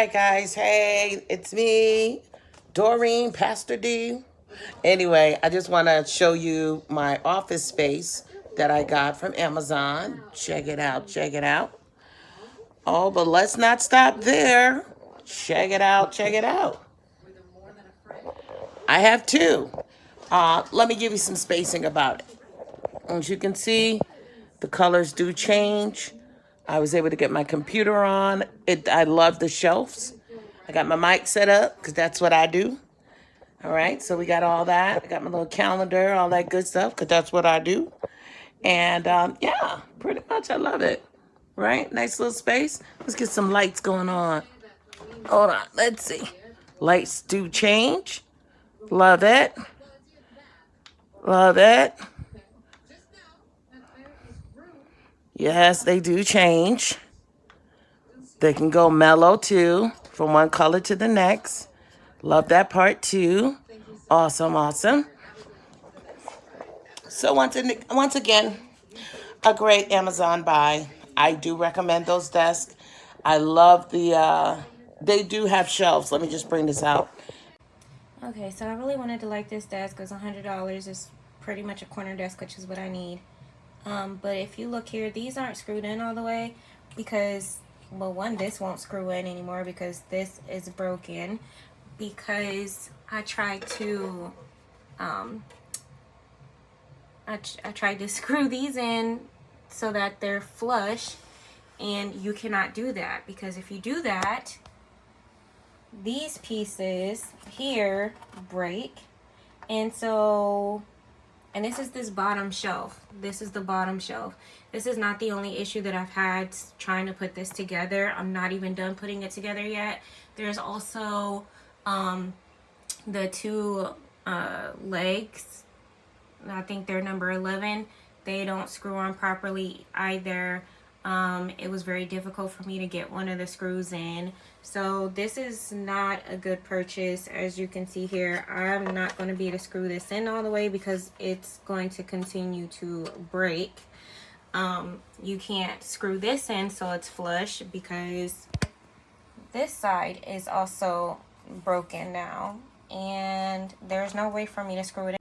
right, guys. Hey, it's me, Doreen, Pastor D. Anyway, I just want to show you my office space that I got from Amazon. Check it out. Check it out. Oh, but let's not stop there. Check it out. Check it out. I have two. Let me give you some spacing about it. As you can see, the colors do change. I was able to get my computer on. I love the shelves. I got my mic set up because that's what I do. All right, so we got all that. I got my little calendar, all that good stuff because that's what I do. And yeah, pretty much I love it. Right, nice little space. Let's get some lights going on. Hold on, let's see. Lights do change. Love it. Love it. Yes, they do change. They can go mellow too, from one color to the next. Love that part too. Awesome, awesome. So once again, a great Amazon buy. I do recommend those desks. I love they do have shelves. Let me just bring this out. Okay, so I really wanted to like this desk because $100 is pretty much a corner desk, which is what I need. But if you look here, these aren't screwed in all the way because, well, one, this won't screw in anymore because this is broken. Because I tried to, I tried to screw these in so that they're flush, and you cannot do that because if you do that, these pieces here break, and so, and this bottom shelf. This is the bottom shelf. This is not the only issue that I've had trying to put this together. I'm not even done putting it together yet. There's also the two legs. I think they're number 11. They don't screw on properly either. It was very difficult for me to get one of the screws in. So this is not a good purchase. As you can see here, I'm not going to be able to screw this in all the way because it's going to continue to break. You can't screw this in so it's flush because this side is also broken now. And there's no way for me to screw it in.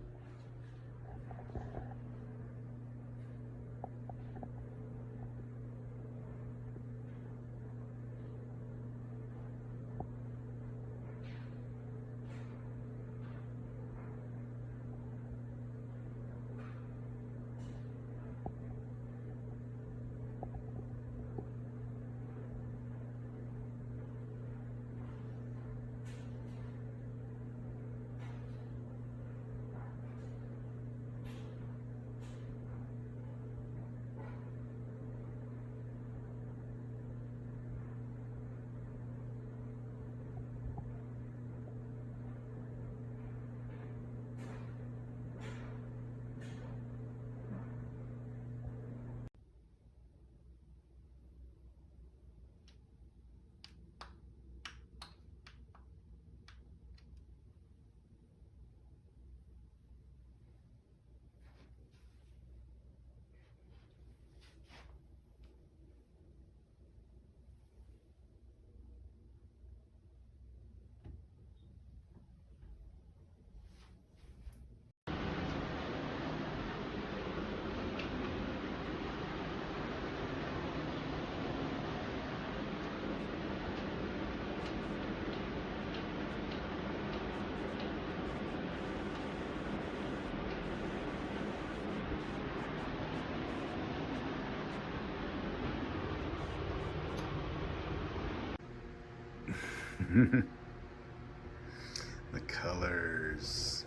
The colors.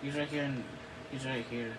He's right here and he's right here.